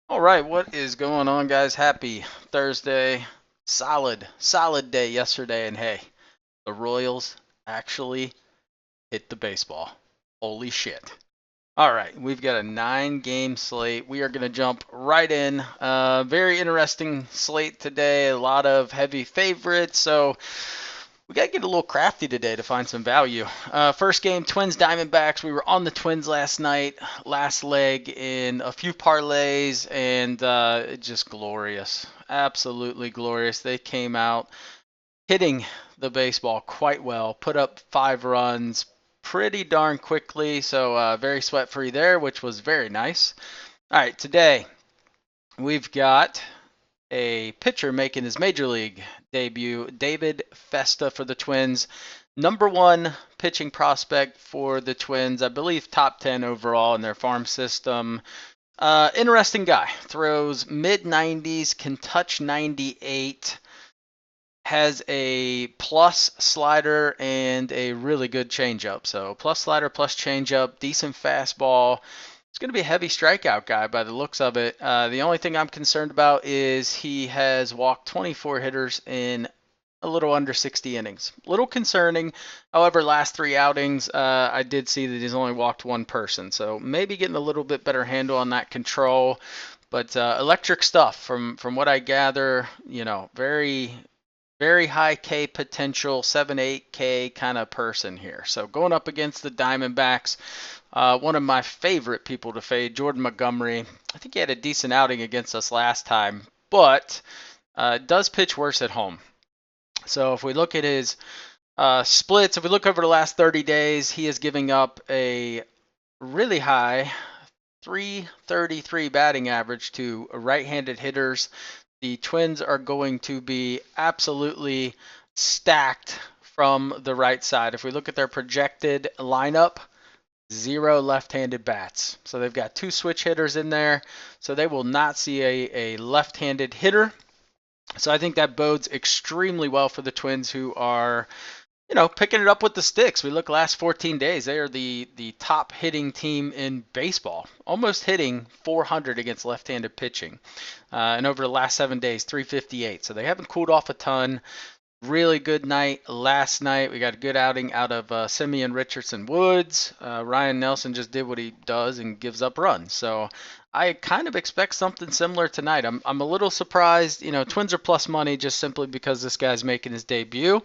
All right, what is going on, guys? Happy Thursday. Solid day yesterday, and hey, the Royals actually hit the baseball. Holy shit. All right, we've got a 9 game slate. We are going to jump right in. Very interesting slate today. A lot of heavy favorites, so we got to get a little crafty today to find some value. First game, Twins Diamondbacks. We were on the Twins last night, last leg in a few parlays, and just glorious. Absolutely glorious. They came out hitting the baseball quite well, put up 5 runs pretty darn quickly, so very sweat free there, which was very nice. All right, today we've got a pitcher making his major league debut, David Festa for the Twins. Number one pitching prospect for the Twins, I believe top 10 overall in their farm system. Interesting guy. Throws mid 90s, can touch 98, has a plus slider and a really good changeup. So plus slider, plus changeup, decent fastball. It's going to be a heavy strikeout guy by the looks of it. The only thing I'm concerned about is he has walked 24 hitters in a little under 60 innings. A little concerning. However, last 3 outings, I did see that he's only walked one person. So maybe getting a little bit better handle on that control. But electric stuff from what I gather, very high K potential, 7, 8K kind of person here. So going up against the Diamondbacks, one of my favorite people to fade, Jordan Montgomery. I think he had a decent outing against us last time, but does pitch worse at home. So if we look at his splits, if we look over the last 30 days, he is giving up a really high 333 batting average to right-handed hitters. The Twins are going to be absolutely stacked from the right side. If we look at their projected lineup, 0 left-handed bats. So they've got 2 switch hitters in there, so they will not see a left-handed hitter. So I think that bodes extremely well for the Twins, who are picking it up with the sticks. We look last 14 days, they are the top hitting team in baseball, almost hitting 400 against left-handed pitching. And over the last 7 days, 358. So they haven't cooled off a ton. Really good night last night. We got a good outing out of Simeon Richardson Woods. Ryan Nelson just did what he does and gives up runs. So I kind of expect something similar tonight. I'm a little surprised. Twins are plus money just simply because this guy's making his debut.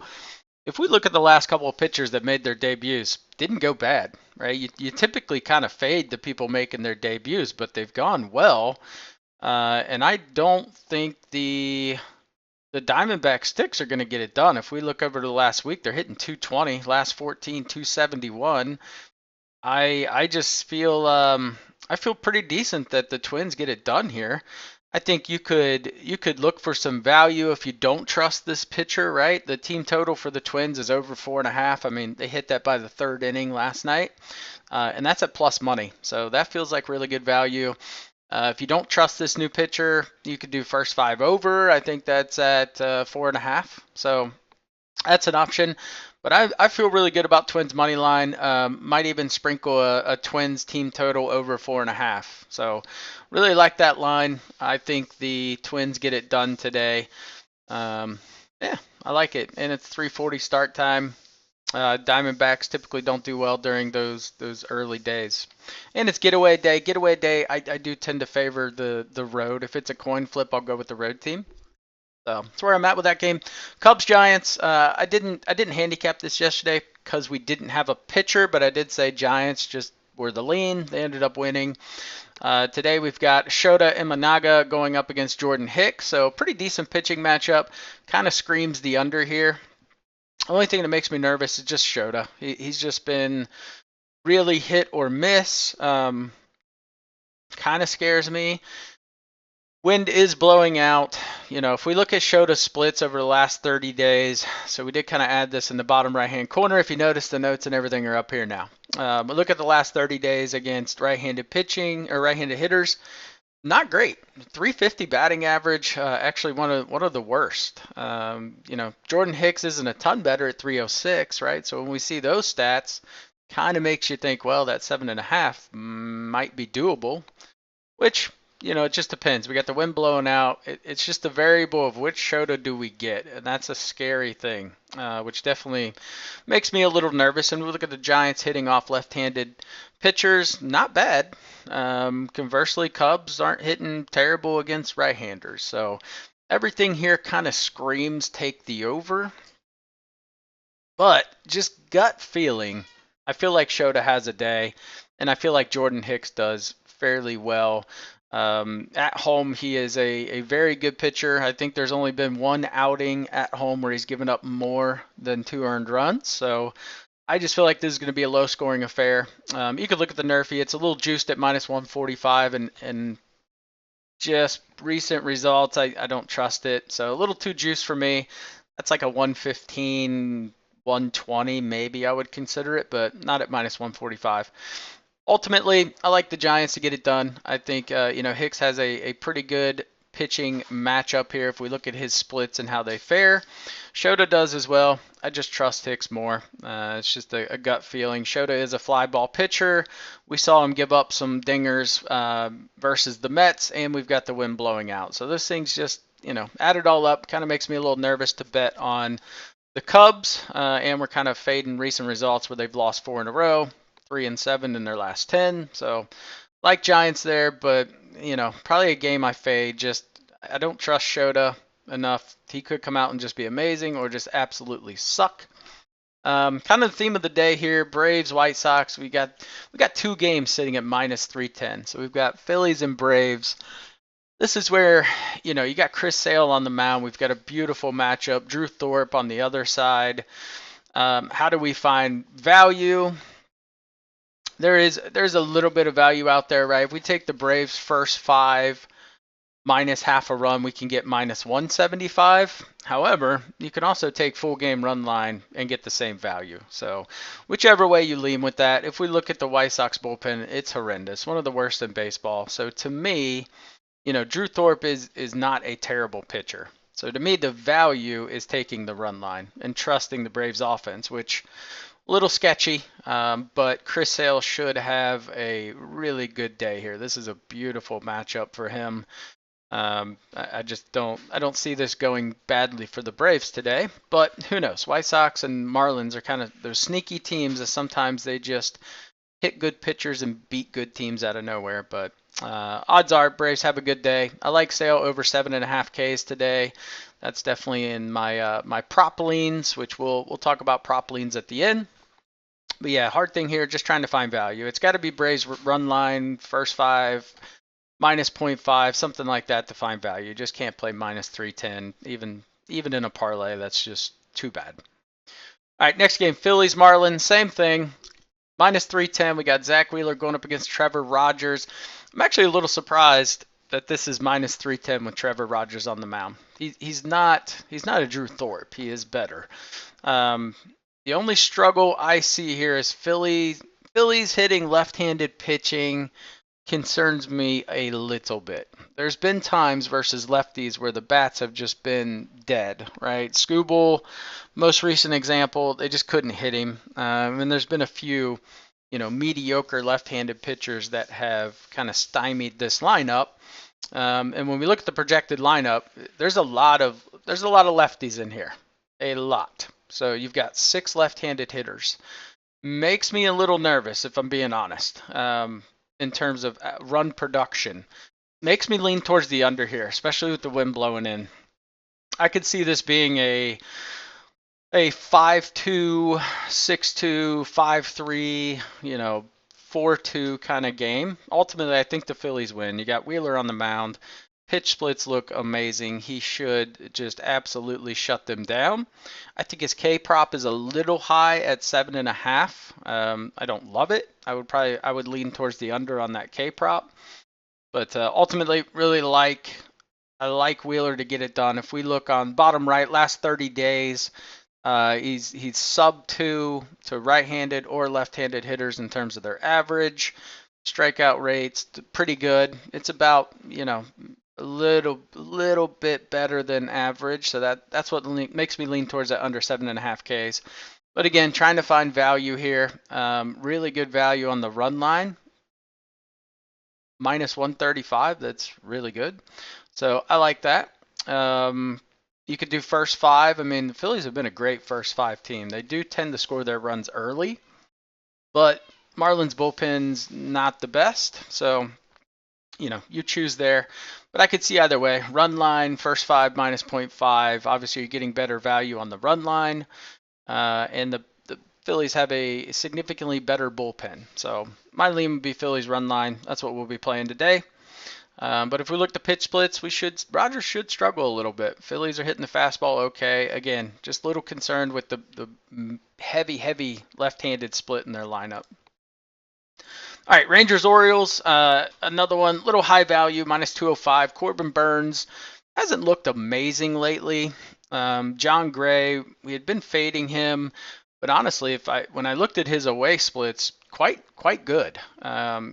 If we look at the last couple of pitchers that made their debuts, didn't go bad, right? You typically kind of fade the people making their debuts, but they've gone well. And I don't think the Diamondback sticks are going to get it done. If we look over the last week, they're hitting 220. Last 14, 271. I just feel I feel pretty decent that the Twins get it done here. I think you could look for some value if you don't trust this pitcher, right? The team total for the Twins is over 4.5. I mean, they hit that by the 3rd inning last night, and that's at plus money. So that feels like really good value. If you don't trust this new pitcher, you could do first 5 over. I think that's at 4.5. So that's an option. But I feel really good about Twins money line. Might even sprinkle a Twins team total over 4.5. So really like that line. I think the Twins get it done today. Yeah, I like it. And it's 3:40 start time. Diamondbacks typically don't do well during those early days. And it's getaway day. Getaway day, I do tend to favor the road. If it's a coin flip, I'll go with the road team. So that's where I'm at with that game. Cubs Giants. I didn't handicap this yesterday because we didn't have a pitcher, but I did say Giants just were the lean. They ended up winning. Today we've got Shota Imanaga going up against Jordan Hicks. So pretty decent pitching matchup. Kind of screams the under here. The only thing that makes me nervous is just Shota. He's just been really hit or miss. Kind of scares me. Wind is blowing out. If we look at Shota's splits over the last 30 days, so we did kind of add this in the bottom right-hand corner. If you notice, the notes and everything are up here now. But look at the last 30 days against right-handed pitching or right-handed hitters. Not great. 350 batting average, actually one of the worst. Jordan Hicks isn't a ton better at 306, right? So when we see those stats, kind of makes you think, well, that 7.5 might be doable, which it just depends. We got the wind blowing out. It's just a variable of which Shota do we get, and that's a scary thing, which definitely makes me a little nervous. And we look at the Giants hitting off left-handed pitchers, not bad. Conversely, Cubs aren't hitting terrible against right-handers. So everything here kind of screams take the over. But just gut feeling, I feel like Shota has a day, and I feel like Jordan Hicks does fairly well. At home, he is a very good pitcher. I think there's only been one outing at home where he's given up more than 2 earned runs. So I just feel like this is going to be a low scoring affair. You could look at the Nerfy. It's a little juiced at minus 145, and just recent results, I don't trust it. So a little too juiced for me. That's like a 115, 120 maybe I would consider it, but not at minus 145. Ultimately, I like the Giants to get it done. I think Hicks has a pretty good pitching matchup here if we look at his splits and how they fare. Shota does as well. I just trust Hicks more. It's just a gut feeling. Shota is a fly ball pitcher. We saw him give up some dingers versus the Mets, and we've got the wind blowing out. So those things just, add it all up, kind of makes me a little nervous to bet on the Cubs, and we're kind of fading recent results where they've lost 4 in a row, 3-7 in their last 10. So like Giants there, but probably a game I fade. Just I don't trust Shota enough. He could come out and just be amazing or just absolutely suck. Kind of the theme of the day here: Braves, White Sox. We got 2 games sitting at minus 310. So we've got Phillies and Braves. This is where you got Chris Sale on the mound. We've got a beautiful matchup. Drew Thorpe on the other side. How do we find value? There's a little bit of value out there, right? If we take the Braves first 5 minus half a run, we can get minus 175. However, you can also take full game run line and get the same value. So whichever way you lean with that. If we look at the White Sox bullpen, it's horrendous. One of the worst in baseball. So to me, Drew Thorpe is not a terrible pitcher. So to me, the value is taking the run line and trusting the Braves offense, which a little sketchy, but Chris Sale should have a really good day here. This is a beautiful matchup for him. I just don't see this going badly for the Braves today, but who knows? White Sox and Marlins are kind of those sneaky teams that sometimes they just hit good pitchers and beat good teams out of nowhere. But odds are Braves have a good day. I like Sale over 7.5 Ks today. That's definitely in my prop leans, which we'll talk about prop leans at the end. But yeah, hard thing here, just trying to find value. It's got to be Braves run line, first 5, minus 0.5, something like that to find value. You just can't play minus 310, even in a parlay. That's just too bad. All right, next game, Phillies, Marlins, same thing. Minus 310, we got Zach Wheeler going up against Trevor Rogers. I'm actually a little surprised that this is minus 310 with Trevor Rogers on the mound. He's not a Drew Thorpe. He is better. The only struggle I see here is Phillies hitting left-handed pitching concerns me a little bit. There's been times versus lefties where the bats have just been dead, right? Skubal, most recent example, they just couldn't hit him. And there's been a few, mediocre left-handed pitchers that have kind of stymied this lineup. And when we look at the projected lineup, there's a lot of lefties in here, a lot. So you've got 6 left-handed hitters. Makes me a little nervous, if I'm being honest, in terms of run production. Makes me lean towards the under here, especially with the wind blowing in. I could see this being a 5-2, 6-2, 5-3, 4-2 kind of game. Ultimately, I think the Phillies win. You got Wheeler on the mound. Pitch splits look amazing. He should just absolutely shut them down. I think his K prop is a little high at 7.5. I don't love it. I would lean towards the under on that K prop. But ultimately, I like Wheeler to get it done. If we look on bottom right, last 30 days, he's sub 2 to right-handed or left-handed hitters in terms of their average. Strikeout rates, pretty good. It's about, a little bit better than average, so that's what makes me lean towards that under 7.5 Ks. But again, trying to find value here. Really good value on the run line. minus 135. That's really good. So I like that. You could do first five. I mean, the Phillies have been a great first five team. They do tend to score their runs early, but Marlins bullpen's not the best. So, you choose there. But I could see either way. Run line, first five minus zero point 0.5. Obviously, you're getting better value on the run line. And the Phillies have a significantly better bullpen. So my lean would be Phillies run line. That's what we'll be playing today. But if we look to pitch splits, Rogers should struggle a little bit. Phillies are hitting the fastball okay. Again, just a little concerned with the heavy left-handed split in their lineup. All right, Rangers Orioles, another one, little high value, minus 205. Corbin Burns hasn't looked amazing lately. John Gray, we had been fading him, but honestly, when I looked at his away splits, quite good.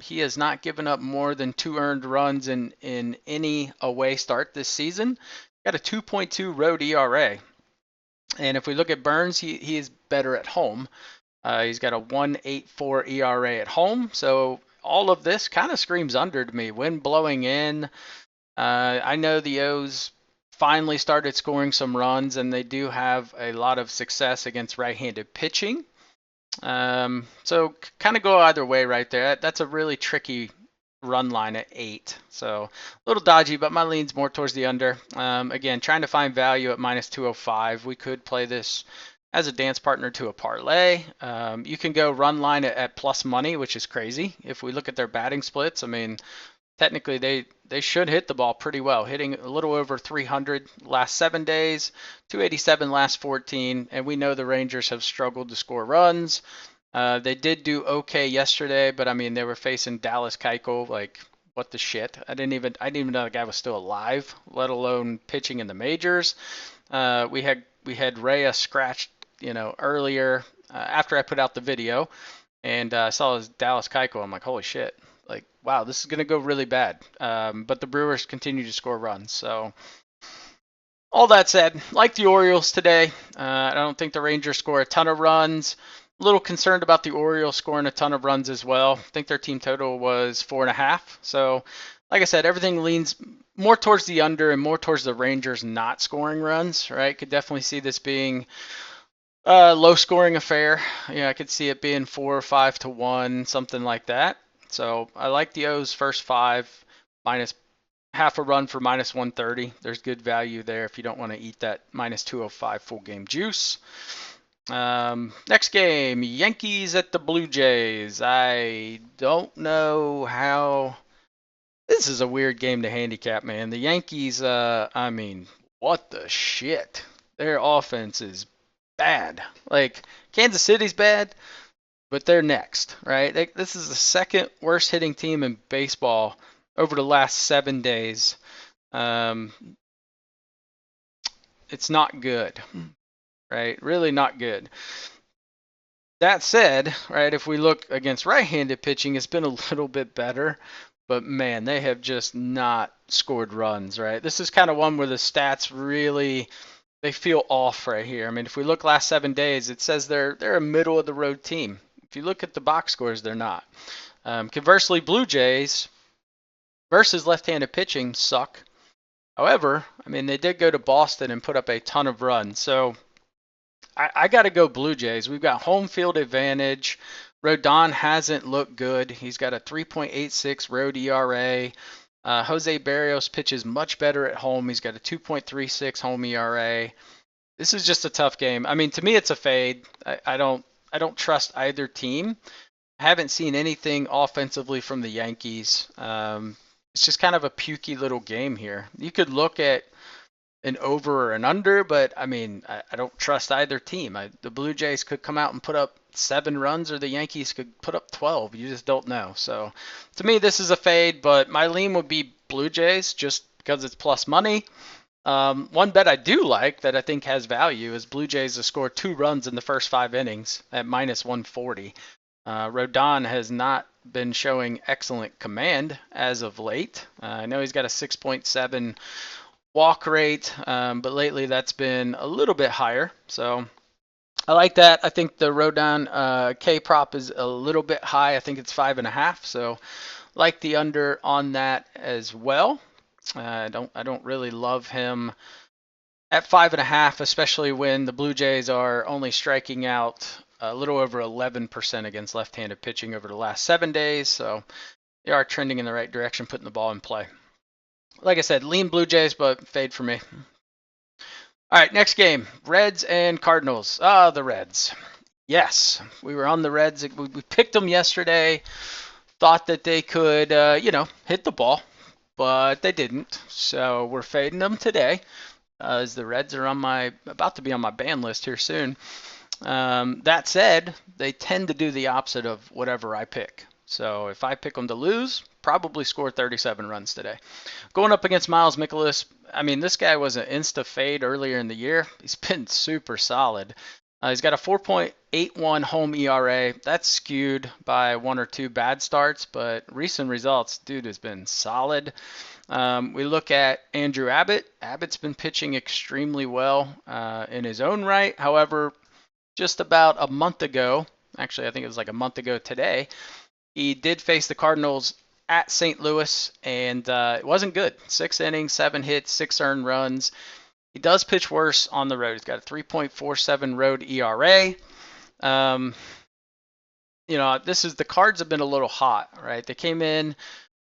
He has not given up more than 2 earned runs in any away start this season. Got a 2.2 road ERA. And if we look at Burns, he is better at home. He's got a 1.84 ERA at home. So all of this kind of screams under to me. Wind blowing in. I know the O's finally started scoring some runs, and they do have a lot of success against right-handed pitching. So kind of go either way right there. That's a really tricky run line at 8. So a little dodgy, but my lean's more towards the under. Again, trying to find value at minus 205. We could play this as a dance partner to a parlay. You can go run line at plus money, which is crazy. If we look at their batting splits, I mean, technically they should hit the ball pretty well, hitting a little over 300 last 7 days, 287 last 14, and we know the Rangers have struggled to score runs. They did do okay yesterday, but I mean they were facing Dallas Keuchel. Like, what the shit? I didn't even know the guy was still alive, let alone pitching in the majors. We had Rhea scratched, earlier after I put out the video, and I saw his Dallas Keuchel. I'm like, holy shit. Like, wow, this is going to go really bad. But the Brewers continue to score runs. So, all that said, like the Orioles today, I don't think the Rangers score a ton of runs. A little concerned about the Orioles scoring a ton of runs as well. I think their team total was 4.5. So, like I said, everything leans more towards the under and more towards the Rangers not scoring runs, right? Could definitely see this being a low-scoring affair. I could see it being 4 or 5 to 1, something like that. So I like the O's first 5, minus half a run for minus 130. There's good value there if you don't want to eat that minus 205 full game juice. Next game, Yankees at the Blue Jays. I don't know how. This is a weird game to handicap, man. The Yankees, I mean, what the shit? Their offense is bad. Like, Kansas City's bad, but they're next, right? This is the second worst hitting team in baseball over the last 7 days. It's not good, right? Really not good. That said, right, if we look against right-handed pitching, it's been a little bit better, but man, they have just not scored runs, right? This is kind of one where the stats really, they feel off right here. I mean, if we look last 7 days, it says they're a middle of the road team. If you look at the box scores, they're not. Conversely, Blue Jays versus left-handed pitching suck. However, I mean, they did go to Boston and put up a ton of runs. So I got to go Blue Jays. We've got home field advantage. Rodon hasn't looked good. He's got a 3.86 road ERA. Jose Berrios pitches much better at home. He's got a 2.36 home ERA. This is just a tough game. I mean, to me, it's a fade. I don't trust either team. I haven't seen anything offensively from the Yankees. It's just kind of a pukey little game here. You could look at an over or an under, but I mean, I don't trust either team. The Blue Jays could come out and put up 7 runs, or the Yankees could put up 12. You just don't know. So to me, this is a fade, but my lean would be Blue Jays just because it's plus money. One bet I do like that I think has value is Blue Jays to score 2 runs in the first 5 innings at minus 140. Rodon has not been showing excellent command as of late. I know he's got a 6.7 walk rate, but lately that's been a little bit higher. So I like that. I think the Rodon K prop is a little bit high. I think it's 5.5. So Like the under on that as well. I don't really love him at 5.5, especially when the Blue Jays are only striking out a little over 11% against left-handed pitching over the last 7 days. So they are trending in the right direction, putting the ball in play. Like I said, lean Blue Jays, but fade for me. All right, next game, Reds and Cardinals. The Reds. Yes, we were on the Reds. We picked them yesterday. Thought that they could, hit the ball, but they didn't. So we're fading them today, as the Reds are about to be on my ban list here soon. That said, they tend to do the opposite of whatever I pick. So if I pick them to lose, probably score 37 runs today. Going up against Miles Mikolas, I mean, this guy was an insta fade earlier in the year. He's been super solid. He's got a 4.81 home ERA. That's skewed by one or two bad starts, but recent results, dude, has been solid. We look at Andrew Abbott. Abbott's been pitching extremely well in his own right. However, just about a month ago, actually, I think it was like a month ago today, he did face the Cardinals at St. Louis, and it wasn't good. 6 innings, 7 hits, 6 earned runs. He does pitch worse on the road. He's got a 3.47 road ERA. The Cards have been a little hot, right? They came in,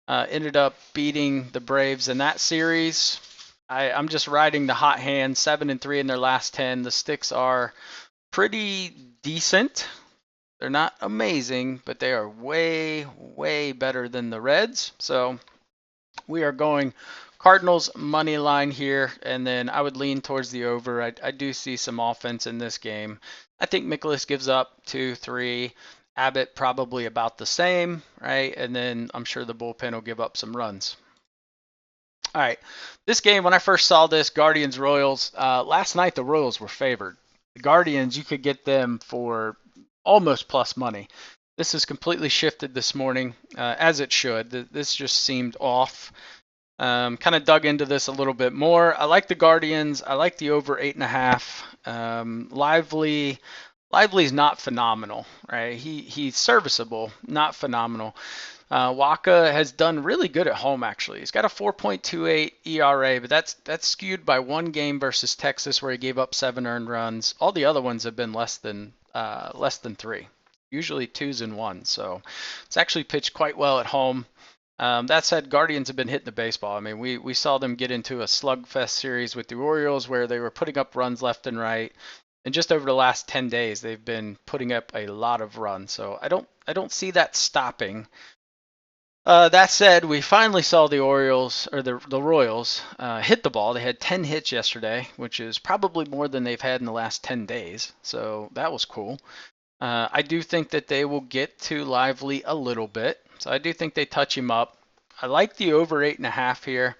ended up beating the Braves in that series. I'm just riding the hot hand, 7-3 in their last 10. The sticks are pretty decent. They're not amazing, but they are way, way better than the Reds. So we are going Cardinals money line here, and then I would lean towards the over. I do see some offense in this game. I think Mikolas gives up 2, 3. Abbott probably about the same, right? And then I'm sure the bullpen will give up some runs. All right, this game, when I first saw this, Guardians-Royals, last night the Royals were favored. The Guardians, you could get them for almost plus money. This has completely shifted this morning, as it should. This just seemed off. Kind of dug into this a little bit more. I like the Guardians. I like the over 8.5. Lively's not phenomenal, right? He's serviceable, not phenomenal. Waka has done really good at home, actually. He's got a 4.28 ERA, but that's skewed by one game versus Texas where he gave up 7 earned runs. All the other ones have been less than 3, usually 2s and 1s. So it's actually pitched quite well at home. That said, Guardians have been hitting the baseball. I mean, we saw them get into a slugfest series with the Orioles where they were putting up runs left and right. And just over the last 10 days, they've been putting up a lot of runs. So I don't see that stopping. That said, we finally saw the Orioles, or the Royals, hit the ball. They had 10 hits yesterday, which is probably more than they've had in the last 10 days. So that was cool. I do think that they will get to Lively a little bit. So I do think they touch him up. I like the over 8.5 here.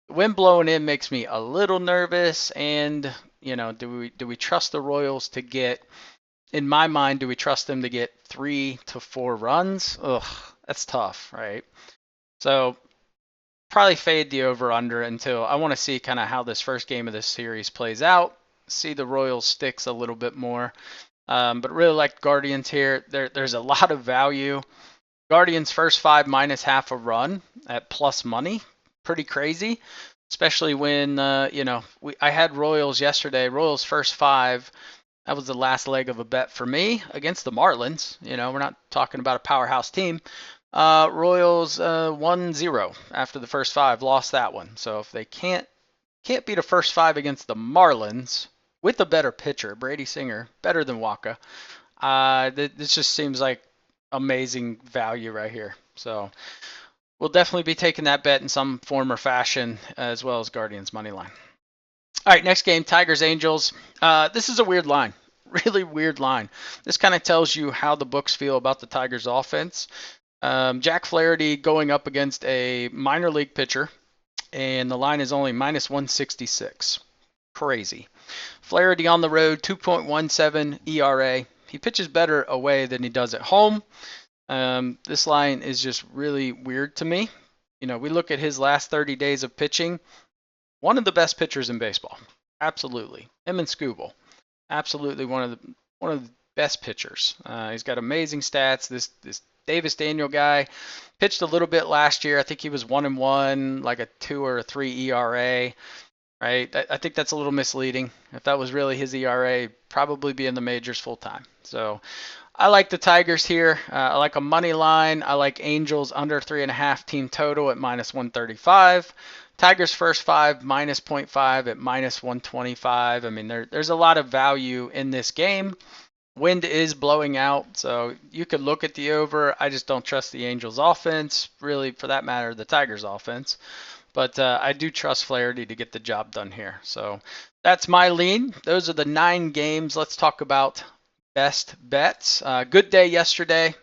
The wind blowing in makes me a little nervous. And, do we trust the Royals to get, in my mind, do we trust them to get 3 to 4 runs? Ugh, that's tough, right? So probably fade the over-under until I want to see kind of how this first game of this series plays out. See the Royals sticks a little bit more. But really like Guardians here. There's a lot of value. Guardians first 5 minus half a run at plus money. Pretty crazy. Especially when, I had Royals yesterday. Royals first 5. That was the last leg of a bet for me against the Marlins. We're not talking about a powerhouse team. Royals 1-0 after the first 5. Lost that one. So if they can't beat a first 5 against the Marlins with a better pitcher, Brady Singer, better than Waka, this just seems like amazing value right here. So we'll definitely be taking that bet in some form or fashion, as well as Guardians money line. All right, next game, Tigers-Angels. This is a weird line, really weird line. This kind of tells you how the books feel about the Tigers offense. Jack Flaherty going up against a minor league pitcher, and the line is only minus 166. Crazy. Flaherty on the road, 2.17 ERA. He pitches better away than he does at home. This line is just really weird to me. We look at his last 30 days of pitching. One of the best pitchers in baseball. Absolutely. Him and Skubal. Absolutely one of the best pitchers. He's got amazing stats. This Davis Daniel guy. Pitched a little bit last year. I think he was 1-1, like a 2 or a 3 ERA. Right? I think that's a little misleading. If that was really his ERA, probably be in the majors full time. So I like the Tigers here. I like a money line. I like Angels under 3.5 team total at -135. Tigers first five minus -0.5 at -125. I mean, there's a lot of value in this game. Wind is blowing out, so you could look at the over. I just don't trust the Angels offense, really, for that matter, the Tigers offense. But I do trust Flaherty to get the job done here. So that's my lean. Those are the 9 games. Let's talk about best bets. Good day yesterday.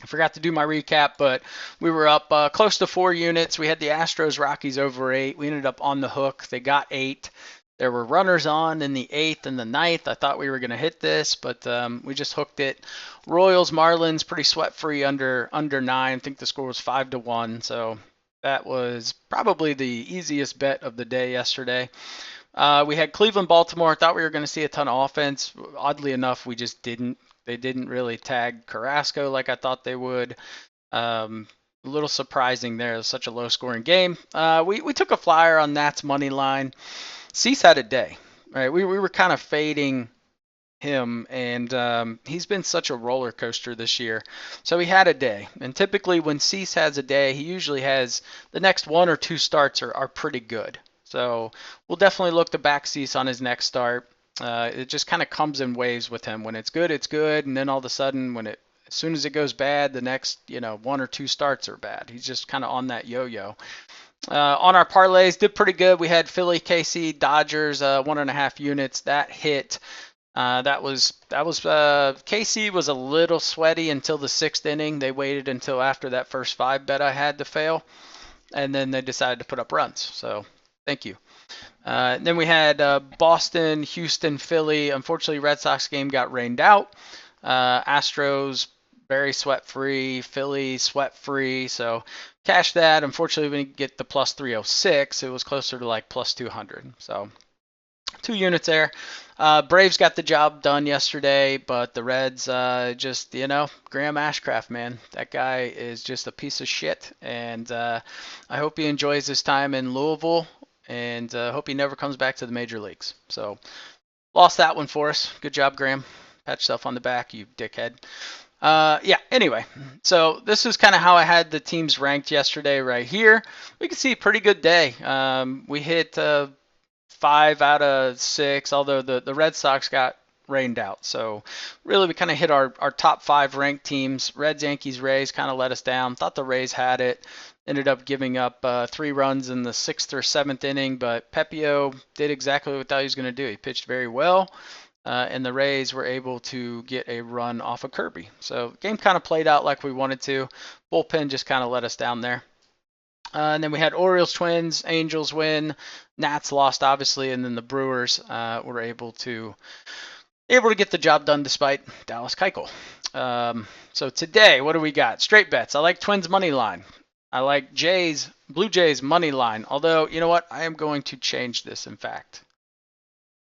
I forgot to do my recap, but we were up close to 4 units. We had the Astros Rockies over 8. We ended up on the hook. They got 8. There were runners on in the 8th and the 9th. I thought we were going to hit this, but we just hooked it. Royals Marlins pretty sweat free under 9. I think the score was 5-1. So that was probably the easiest bet of the day yesterday. We had Cleveland Baltimore. I thought we were going to see a ton of offense. Oddly enough, we just didn't. They didn't really tag Carrasco like I thought they would. A little surprising there. It was such a low-scoring game. We took a flyer on Nats money line. Cease had a day. Right? We were kind of fading him, and he's been such a roller coaster this year. So he had a day. And typically when Cease has a day, he usually has the next 1 or 2 starts are pretty good. So we'll definitely look to back Cease on his next start. It just kind of comes in waves with him. When it's good, and then all of a sudden, as soon as it goes bad, the next 1 or 2 starts are bad. He's just kind of on that yo-yo. On our parlays, did pretty good. We had Philly, KC, Dodgers, 1.5 units. That hit. That was KC was a little sweaty until the 6th inning. They waited until after that first 5 bet I had to fail, and then they decided to put up runs. So thank you. Then we had Boston, Houston, Philly. Unfortunately, Red Sox game got rained out. Astros very sweat free. Philly sweat free. So cash that. Unfortunately, we didn't get the plus 306. It was closer to like plus 200. So 2 units there. Braves got the job done yesterday, but the Reds just, Graham Ashcraft, man. That guy is just a piece of shit. And I hope he enjoys his time in Louisville, and hope he never comes back to the major leagues. So lost that one for us. Good job, Graham. Pat yourself on the back, you dickhead. Anyway, so this is kind of how I had the teams ranked yesterday right here. We can see a pretty good day. We hit 5 out of 6, although the Red Sox got rained out. So really we kind of hit our top 5 ranked teams. Reds, Yankees, Rays kind of let us down. Thought the Rays had it. Ended up giving up 3 runs in the 6th or 7th inning, but Pepio did exactly what I thought he was going to do. He pitched very well, and the Rays were able to get a run off of Kirby. So game kind of played out like we wanted to. Bullpen just kind of let us down there. And then we had Orioles, Twins, Angels win. Nats lost, obviously, and then the Brewers were able to get the job done despite Dallas Keuchel. So today, what do we got? Straight bets. I like Twins money line. I like Blue Jays money line. Although, you know what? I am going to change this, in fact.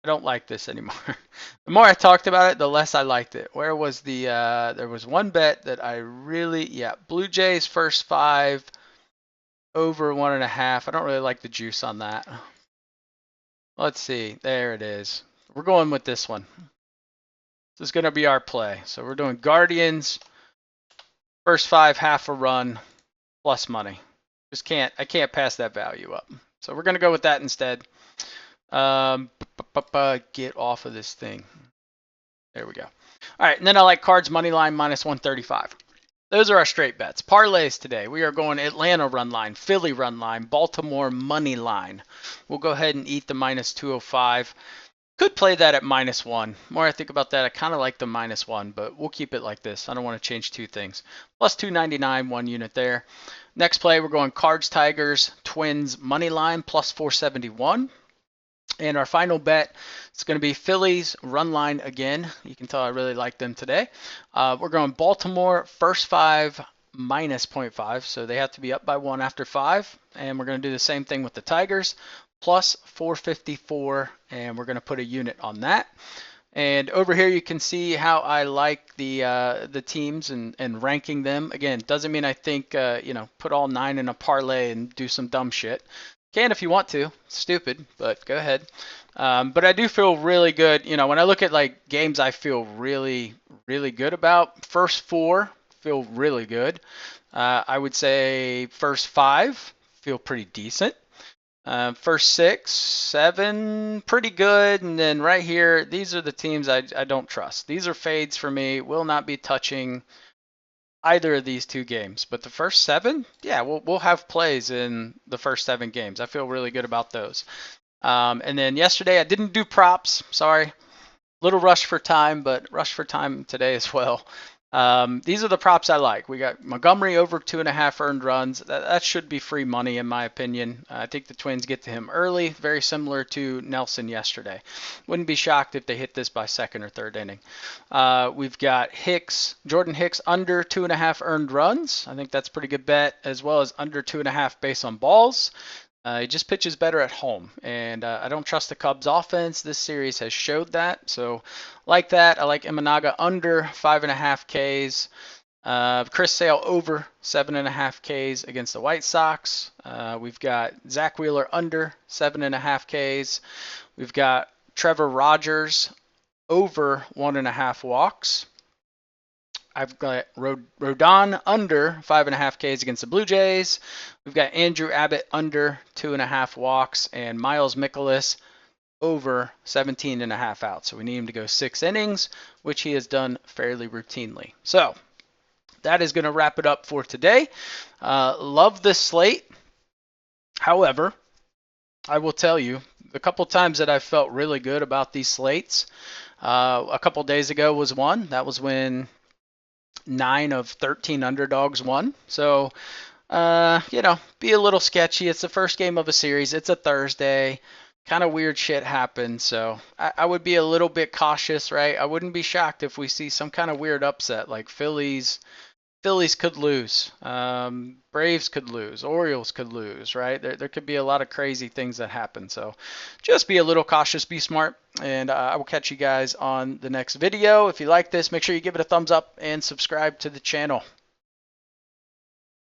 I don't like this anymore. The more I talked about it, the less I liked it. Where was there was one bet that I really, Blue Jays first 5 over 1.5. I don't really like the juice on that. Let's see. There it is. We're going with this one. This is going to be our play. So we're doing Guardians, first 5, half a run, plus money. I can't pass that value up. So we're going to go with that instead. Get off of this thing. There we go. All right, and then I like Cards money line -135. Those are our straight bets. Parlays today. We are going Atlanta run line, Philly run line, Baltimore money line. We'll go ahead and eat the -205. Could play that at -1. The more I think about that, I kind of like the -1, but we'll keep it like this. I don't want to change 2 things. Plus 299, 1 unit there. Next play, we're going Cards, Tigers, Twins money line, plus 471. And our final bet is going to be Phillies run line again. You can tell I really like them today. We're going Baltimore first 5 -0.5. So they have to be up by 1 after 5. And we're going to do the same thing with the Tigers. Plus 454. And we're going to put a unit on that. And over here you can see how I like the teams and ranking them. Again, doesn't mean I think put all 9 in a parlay and do some dumb shit. Can if you want to. Stupid, but go ahead. But I do feel really good. When I look at like games I feel really, really good about, first 4 feel really good. I would say first 5 feel pretty decent. First 6, 7, pretty good. And then right here, these are the teams I don't trust. These are fades for me. Will not be touching either of these 2 games. But the first 7, yeah, we'll have plays in the first 7 games. I feel really good about those. And then yesterday I didn't do props. Sorry. Little rush for time, but rush for time today as well. These are the props I like. We got Montgomery over 2.5 earned runs. That should be free money in my opinion. I think the Twins get to him early, very similar to Nelson yesterday. Wouldn't be shocked if they hit this by 2nd or 3rd inning. We've got Jordan Hicks under 2.5 earned runs. I think that's a pretty good bet, as well as under 2.5 base on balls. He just pitches better at home, and I don't trust the Cubs offense. This series has showed that, so like that. I like Imanaga under 5.5 Ks. Chris Sale over 7.5 Ks against the White Sox. We've got Zach Wheeler under 7.5 Ks. We've got Trevor Rogers over 1.5 walks. I've got Rodon under 5.5 Ks against the Blue Jays. We've got Andrew Abbott under 2.5 walks, and Miles Mikolas over 17.5 outs. So we need him to go 6 innings, which he has done fairly routinely. So that is going to wrap it up for today. Love this slate. However, I will tell you, a couple times that I felt really good about these slates. A couple days ago was one. That was when 9 of 13 underdogs won. So, be a little sketchy. It's the first game of a series. It's a Thursday. Kind of weird shit happens. So I would be a little bit cautious, right? I wouldn't be shocked if we see some kind of weird upset, like Phillies could lose, Braves could lose, Orioles could lose, right? There could be a lot of crazy things that happen. So just be a little cautious, be smart, and I will catch you guys on the next video. If you like this, make sure you give it a thumbs up and subscribe to the channel.